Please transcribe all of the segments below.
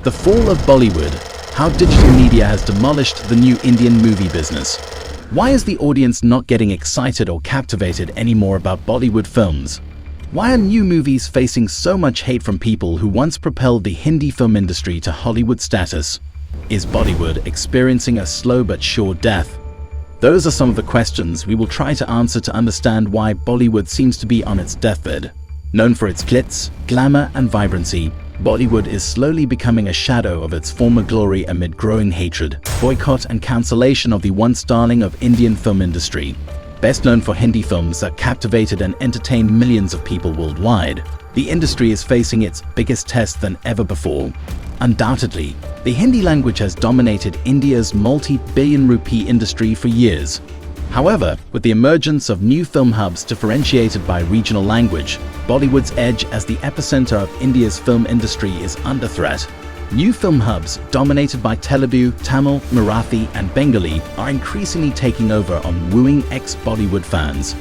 The Fall of Bollywood: How digital media has demolished the new Indian movie business. Why is the audience not getting excited or captivated anymore about Bollywood films? Why are new movies facing so much hate from people who once propelled the Hindi film industry to Hollywood status? Is Bollywood experiencing a slow but sure death? Those are some of the questions we will try to answer to understand why Bollywood seems to be on its deathbed. Known for its glitz, glamour and vibrancy, Bollywood is slowly becoming a shadow of its former glory amid growing hatred, boycott and cancellation of the once darling of Indian film industry. Best known for Hindi films that captivated and entertained millions of people worldwide, the industry is facing its biggest test than ever before. Undoubtedly, the Hindi language has dominated India's multi-billion rupee industry for years. However, with the emergence of new film hubs differentiated by regional language, Bollywood's edge as the epicenter of India's film industry is under threat. New film hubs dominated by Telugu, Tamil, Marathi and Bengali are increasingly taking over on wooing ex-Bollywood fans.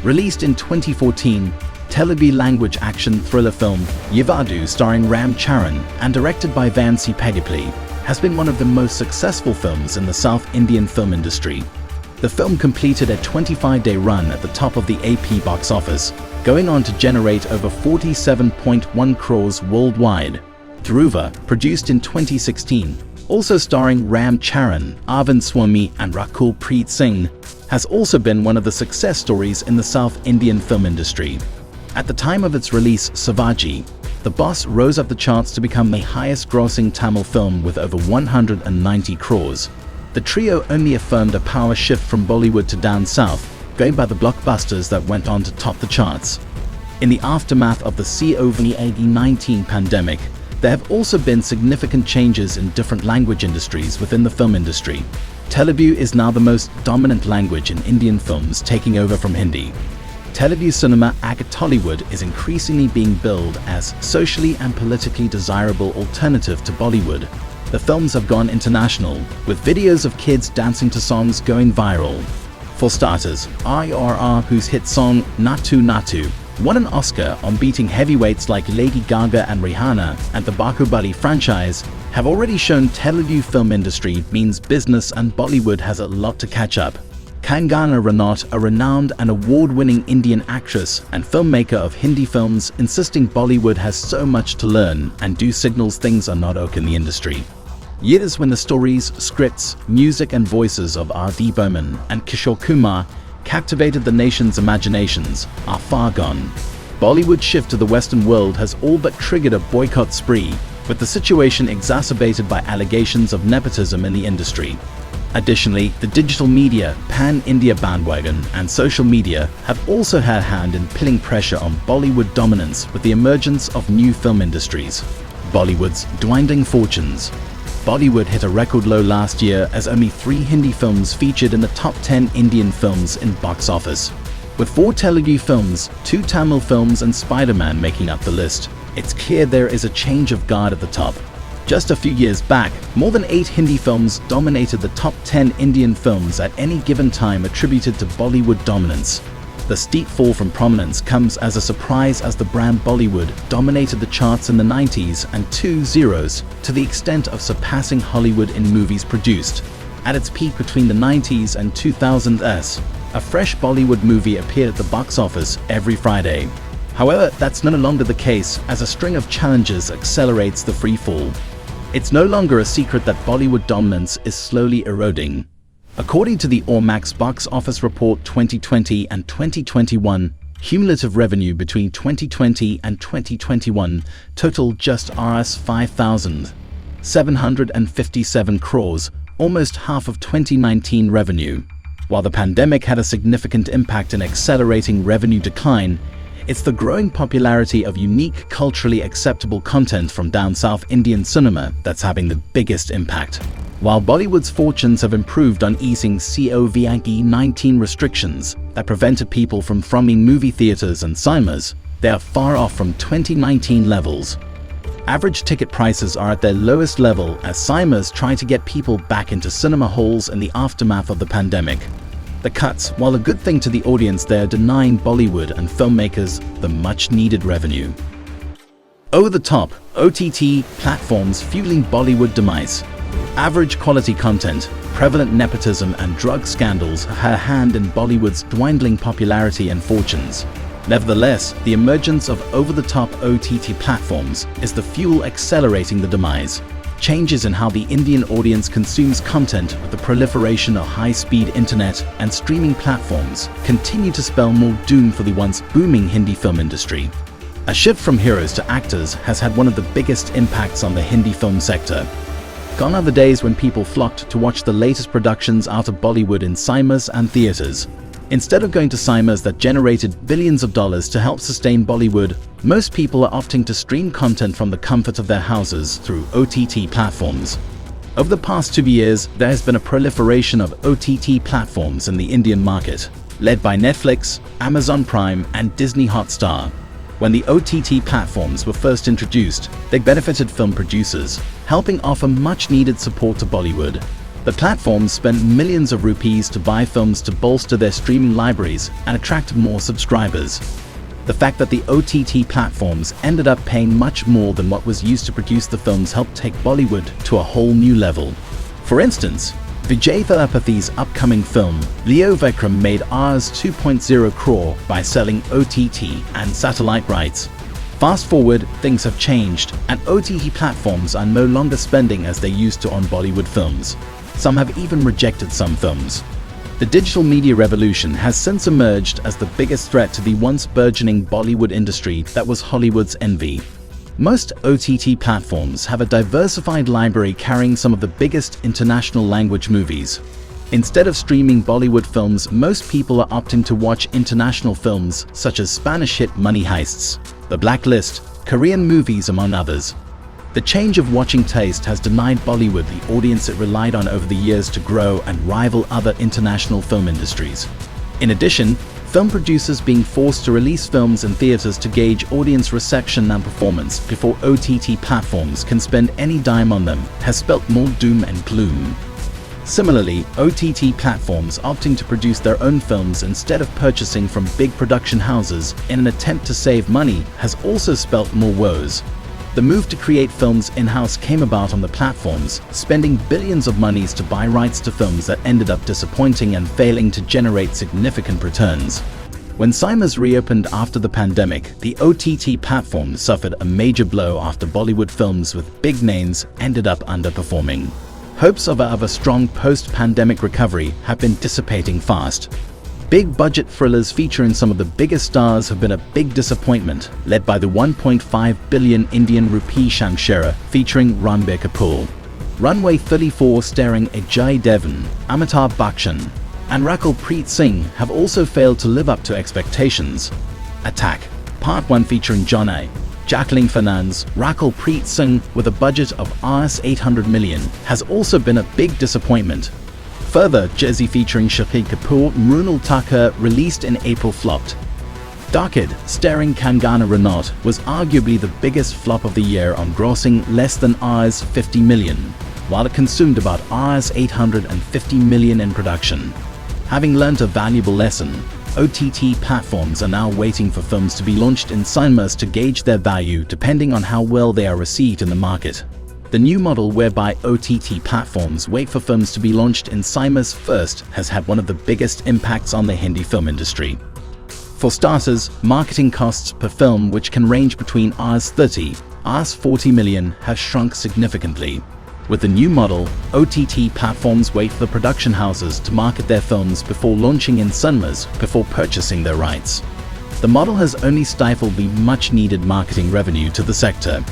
Released in 2014, Telugu language action thriller film Yivadu starring Ram Charan and directed by Vansi Pagapli has been one of the most successful films in the South Indian film industry. The film completed a 25-day run at the top of the AP box office, going on to generate over 47.1 crores worldwide. Dhruva, produced in 2016, also starring Ram Charan, Arvind Swamy and Rakul Preet Singh, has also been one of the success stories in the South Indian film industry. At the time of its release, Savaji, The Boss rose up the charts to become the highest-grossing Tamil film with over 190 crores. The trio only affirmed a power shift from Bollywood to down south, going by the blockbusters that went on to top the charts. In the aftermath of the COVID-19 pandemic, there have also been significant changes in different language industries within the film industry. Telugu is now the most dominant language in Indian films, taking over from Hindi. Telugu cinema at Tollywood is increasingly being billed as socially and politically desirable alternative to Bollywood. The films have gone international, with videos of kids dancing to songs going viral. For starters, IRR, whose hit song Natu Natu won an Oscar on beating heavyweights like Lady Gaga and Rihanna, and the Bahubali franchise have already shown Telugu film industry means business and Bollywood has a lot to catch up. Kangana Ranaut, a renowned and award-winning Indian actress and filmmaker of Hindi films, insisting Bollywood has so much to learn and do signals things are not okay in the industry. Years when the stories, scripts, music and voices of R.D. Burman and Kishore Kumar captivated the nation's imaginations are far gone. Bollywood's shift to the Western world has all but triggered a boycott spree, with the situation exacerbated by allegations of nepotism in the industry. Additionally, the digital media, pan-India bandwagon and social media have also had a hand in putting pressure on Bollywood dominance with the emergence of new film industries. Bollywood's dwindling fortunes. Bollywood hit a record low last year as only 3 Hindi films featured in the top 10 Indian films in box office. With 4 Telugu films, 2 Tamil films and Spider-Man making up the list, it's clear there is a change of guard at the top. Just a few years back, more than 8 Hindi films dominated the top 10 Indian films at any given time, attributed to Bollywood dominance. The steep fall from prominence comes as a surprise as the brand Bollywood dominated the charts in the 90s and 2000s to the extent of surpassing Hollywood in movies produced. At its peak between the 90s and 2000s, a fresh Bollywood movie appeared at the box office every Friday. However, that's no longer the case as a string of challenges accelerates the free fall. It's no longer a secret that Bollywood dominance is slowly eroding. According to the Ormax Box Office Report 2020 and 2021, cumulative revenue between 2020 and 2021 totaled just Rs 5,757 crores, almost half of 2019 revenue. While the pandemic had a significant impact in accelerating revenue decline, it's the growing popularity of unique, culturally acceptable content from down south Indian cinema that's having the biggest impact. While Bollywood's fortunes have improved on easing COVID-19 restrictions that prevented people from thronging movie theaters and cinemas, they are far off from 2019 levels. Average ticket prices are at their lowest level as cinemas try to get people back into cinema halls in the aftermath of the pandemic. The cuts, while a good thing to the audience, they are denying Bollywood and filmmakers the much-needed revenue. Over-the-top OTT platforms fueling Bollywood demise. Average quality content, prevalent nepotism and drug scandals have a hand in Bollywood's dwindling popularity and fortunes. Nevertheless, the emergence of over-the-top OTT platforms is the fuel accelerating the demise. Changes in how the Indian audience consumes content with the proliferation of high-speed internet and streaming platforms continue to spell more doom for the once booming Hindi film industry. A shift from heroes to actors has had one of the biggest impacts on the Hindi film sector. Gone are the days when people flocked to watch the latest productions out of Bollywood in cinemas and theaters. Instead of going to cinemas that generated billions of dollars to help sustain Bollywood, most people are opting to stream content from the comfort of their houses through OTT platforms. Over the past 2 years, there has been a proliferation of OTT platforms in the Indian market, led by Netflix, Amazon Prime, and Disney Hotstar. When the OTT platforms were first introduced, they benefited film producers, helping offer much-needed support to Bollywood. The platforms spent millions of rupees to buy films to bolster their streaming libraries and attract more subscribers. The fact that the OTT platforms ended up paying much more than what was used to produce the films helped take Bollywood to a whole new level. For instance, Vijay Thalapathi's upcoming film, Leo Vikram, made Rs 2.0 crore by selling OTT and satellite rights. Fast forward, things have changed, and OTT platforms are no longer spending as they used to on Bollywood films. Some have even rejected some films. The digital media revolution has since emerged as the biggest threat to the once burgeoning Bollywood industry that was Hollywood's envy. Most OTT platforms have a diversified library carrying some of the biggest international language movies. Instead of streaming Bollywood films, most people are opting to watch international films such as Spanish hit Money Heists, The Blacklist, Korean movies, among others. The change of watching taste has denied Bollywood the audience it relied on over the years to grow and rival other international film industries. In addition, film producers being forced to release films in theaters to gauge audience reception and performance before OTT platforms can spend any dime on them has spelt more doom and gloom. Similarly, OTT platforms opting to produce their own films instead of purchasing from big production houses in an attempt to save money has also spelt more woes. The move to create films in-house came about on the platforms, spending billions of monies to buy rights to films that ended up disappointing and failing to generate significant returns. When cinemas reopened after the pandemic, the OTT platforms suffered a major blow after Bollywood films with big names ended up underperforming. Hopes of a strong post-pandemic recovery have been dissipating fast. Big-budget thrillers featuring some of the biggest stars have been a big disappointment, led by the 1.5 billion Indian rupee Shanksera featuring Ranbir Kapoor. Runway 34 starring Ajay Devgn, Amitabh Bachchan, and Rakul Preet Singh have also failed to live up to expectations. Attack, Part 1 featuring Johnny, Jacqueline Fernandez, Rakul Preet Singh with a budget of Rs 800 million has also been a big disappointment. Further, Jesse featuring Shahid Kapoor, Mrunal Thakur, released in April, flopped. Darkid, starring Kangana Ranaut, was arguably the biggest flop of the year on grossing less than Rs 50 million, while it consumed about Rs 850 million in production. Having learnt a valuable lesson, OTT platforms are now waiting for films to be launched in cinemas to gauge their value depending on how well they are received in the market. The new model whereby OTT platforms wait for films to be launched in cinemas first has had one of the biggest impacts on the Hindi film industry. For starters, marketing costs per film, which can range between Rs 30, Rs 40 million, have shrunk significantly. With the new model, OTT platforms wait for the production houses to market their films before launching in cinemas before purchasing their rights. The model has only stifled the much-needed marketing revenue to the sector.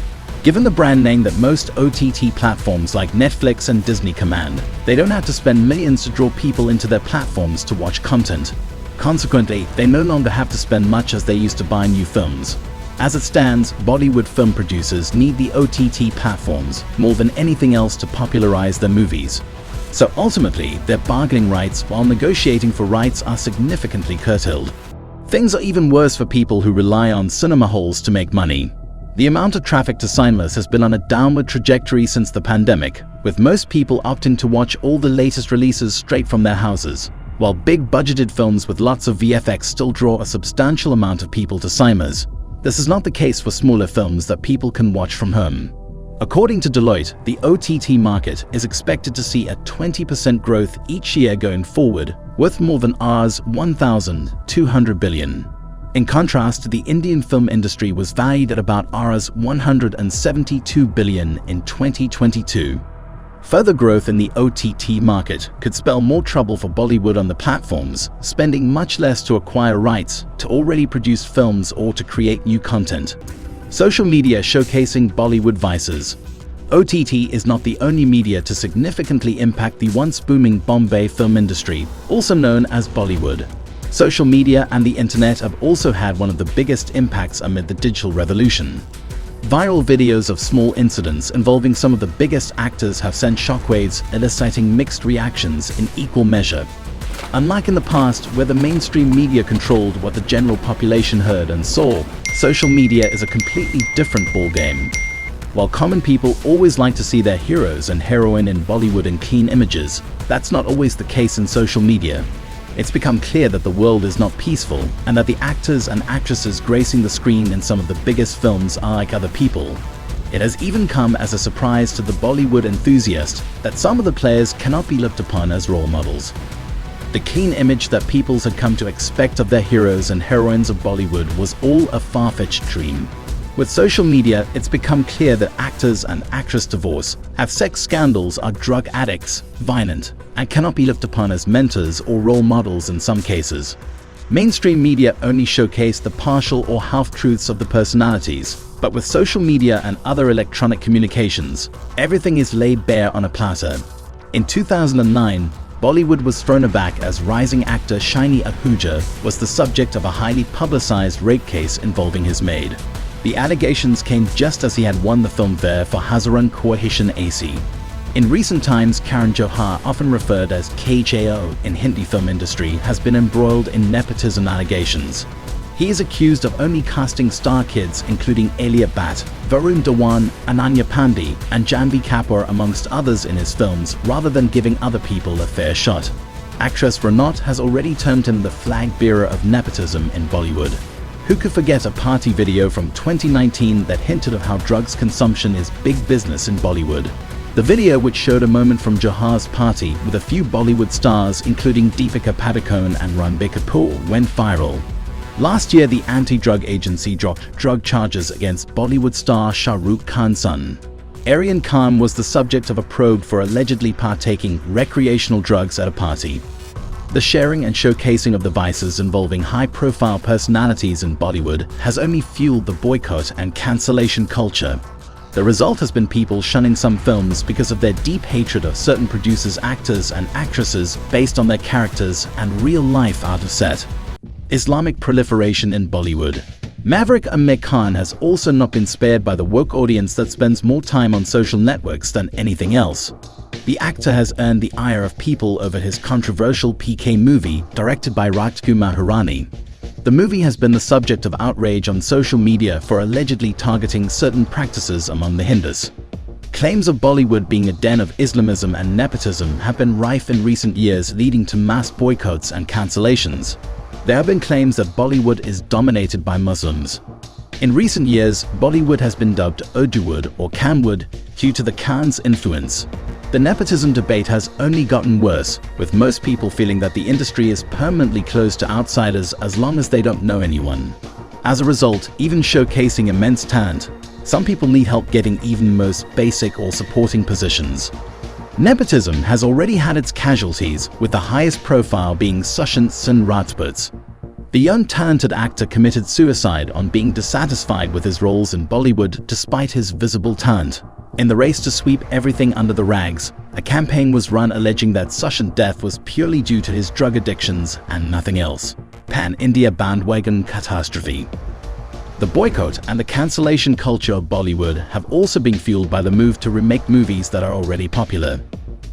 Given the brand name that most OTT platforms like Netflix and Disney command, they don't have to spend millions to draw people into their platforms to watch content. Consequently, they no longer have to spend much as they used to buy new films. As it stands, Bollywood film producers need the OTT platforms more than anything else to popularize their movies. So ultimately, their bargaining rights while negotiating for rights are significantly curtailed. Things are even worse for people who rely on cinema halls to make money. The amount of traffic to cinemas has been on a downward trajectory since the pandemic, with most people opting to watch all the latest releases straight from their houses, while big budgeted films with lots of VFX still draw a substantial amount of people to cinemas. This is not the case for smaller films that people can watch from home. According to Deloitte, the OTT market is expected to see a 20% growth each year going forward, worth more than Rs 1,200 billion. In contrast, the Indian film industry was valued at about Rs 172 billion in 2022. Further growth in the OTT market could spell more trouble for Bollywood on the platforms, spending much less to acquire rights to already produced films or to create new content. Social media showcasing Bollywood vices. OTT is not the only media to significantly impact the once booming Bombay film industry, also known as Bollywood. Social media and the internet have also had one of the biggest impacts amid the digital revolution. Viral videos of small incidents involving some of the biggest actors have sent shockwaves, eliciting mixed reactions in equal measure. Unlike in the past, where the mainstream media controlled what the general population heard and saw, social media is a completely different ballgame. While common people always like to see their heroes and heroine in Bollywood in clean images, that's not always the case in social media. It's become clear that the world is not peaceful and that the actors and actresses gracing the screen in some of the biggest films are like other people. It has even come as a surprise to the Bollywood enthusiast that some of the players cannot be looked upon as role models. The clean image that peoples had come to expect of their heroes and heroines of Bollywood was all a far-fetched dream. With social media, it's become clear that actors and actress divorce, have sex scandals, are drug addicts, violent, and cannot be looked upon as mentors or role models in some cases. Mainstream media only showcase the partial or half-truths of the personalities, but with social media and other electronic communications, everything is laid bare on a platter. In 2009, Bollywood was thrown aback as rising actor Shiny Ahuja was the subject of a highly publicized rape case involving his maid. The allegations came just as he had won the Filmfare for Hazaran Kohishan AC. In recent times, Karan Johar, often referred as KJO in Hindi film industry, has been embroiled in nepotism allegations. He is accused of only casting star kids including Alia Bhatt, Varun Dhawan, Ananya Pandey, and Janhvi Kapoor amongst others in his films rather than giving other people a fair shot. Actress Ranot has already termed him the flag bearer of nepotism in Bollywood. Who could forget a party video from 2019 that hinted of how drugs consumption is big business in Bollywood? The video, which showed a moment from Johar's party with a few Bollywood stars including Deepika Padukone and Ranbir Kapoor, went viral. Last year, the anti-drug agency dropped drug charges against Bollywood star Shah Rukh Khan's son. Aryan Khan was the subject of a probe for allegedly partaking recreational drugs at a party. The sharing and showcasing of the vices involving high-profile personalities in Bollywood has only fueled the boycott and cancellation culture. The result has been people shunning some films because of their deep hatred of certain producers, actors, and actresses based on their characters and real life out of set. Islamic proliferation in Bollywood. Maverick Amir Khan has also not been spared by the woke audience that spends more time on social networks than anything else. The actor has earned the ire of people over his controversial PK movie, directed by Rajkumar Hirani. The movie has been the subject of outrage on social media for allegedly targeting certain practices among the Hindus. Claims of Bollywood being a den of Islamism and nepotism have been rife in recent years, leading to mass boycotts and cancellations. There have been claims that Bollywood is dominated by Muslims. In recent years, Bollywood has been dubbed Urduwood or Kanwood due to the Khan's influence. The nepotism debate has only gotten worse, with most people feeling that the industry is permanently closed to outsiders as long as they don't know anyone. As a result, even showcasing immense talent, some people need help getting even most basic or supporting positions. Nepotism has already had its casualties, with the highest profile being Sushant Singh Rajput's. The young talented actor committed suicide on being dissatisfied with his roles in Bollywood despite his visible talent. In the race to sweep everything under the rags, a campaign was run alleging that Sushant's death was purely due to his drug addictions and nothing else. Pan-India bandwagon catastrophe. The boycott and the cancellation culture of Bollywood have also been fueled by the move to remake movies that are already popular.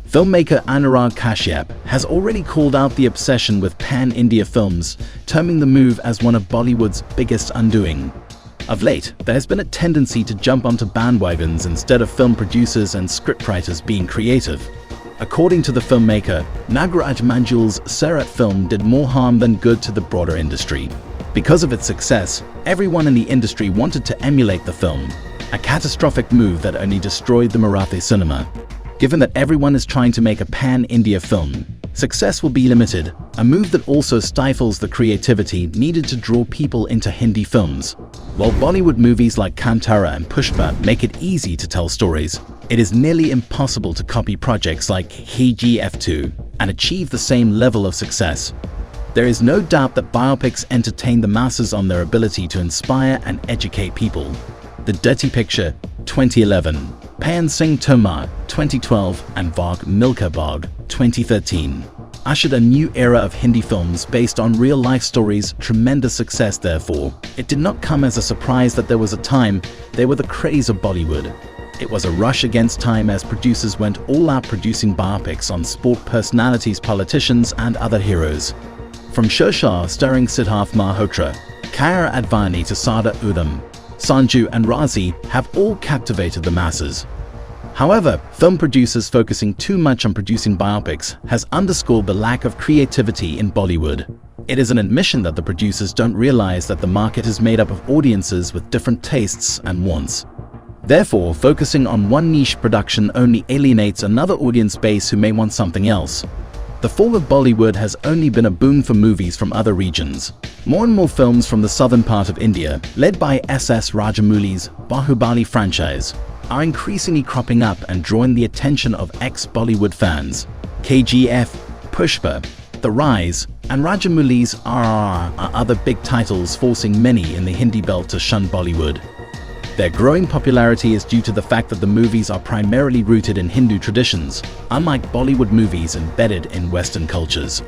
Filmmaker Anurag Kashyap has already called out the obsession with pan-India films, terming the move as one of Bollywood's biggest undoing. Of late, there has been a tendency to jump onto bandwagons instead of film producers and scriptwriters being creative. According to the filmmaker, Nagaraj Manjul's Sarat film did more harm than good to the broader industry. Because of its success, everyone in the industry wanted to emulate the film, a catastrophic move that only destroyed the Marathi cinema. Given that everyone is trying to make a pan-India film, success will be limited, a move that also stifles the creativity needed to draw people into Hindi films. While Bollywood movies like Kantara and Pushpa make it easy to tell stories, it is nearly impossible to copy projects like KGF2 and achieve the same level of success. There is no doubt that biopics entertain the masses on their ability to inspire and educate people. The Dirty Picture, 2011, Payan Singh Tomar, 2012, and Vaag Milkha Bhaag, 2013, ushered a new era of Hindi films based on real-life stories. Tremendous success, therefore. It did not come as a surprise that there was a time they were the craze of Bollywood. It was a rush against time as producers went all out producing biopics on sport personalities, politicians, and other heroes. From Shershah starring Siddharth Malhotra, Kiara Advani to Sada Udham, Sanju and Razi have all captivated the masses. However, film producers focusing too much on producing biopics has underscored the lack of creativity in Bollywood. It is an admission that the producers don't realize that the market is made up of audiences with different tastes and wants. Therefore, focusing on one niche production only alienates another audience base who may want something else. The fall of Bollywood has only been a boon for movies from other regions. More and more films from the southern part of India, led by S.S. Rajamouli's Bahubali franchise, are increasingly cropping up and drawing the attention of ex-Bollywood fans. KGF, Pushpa, The Rise, and Rajamouli's RRR are other big titles forcing many in the Hindi belt to shun Bollywood. Their growing popularity is due to the fact that the movies are primarily rooted in Hindu traditions, unlike Bollywood movies embedded in Western cultures.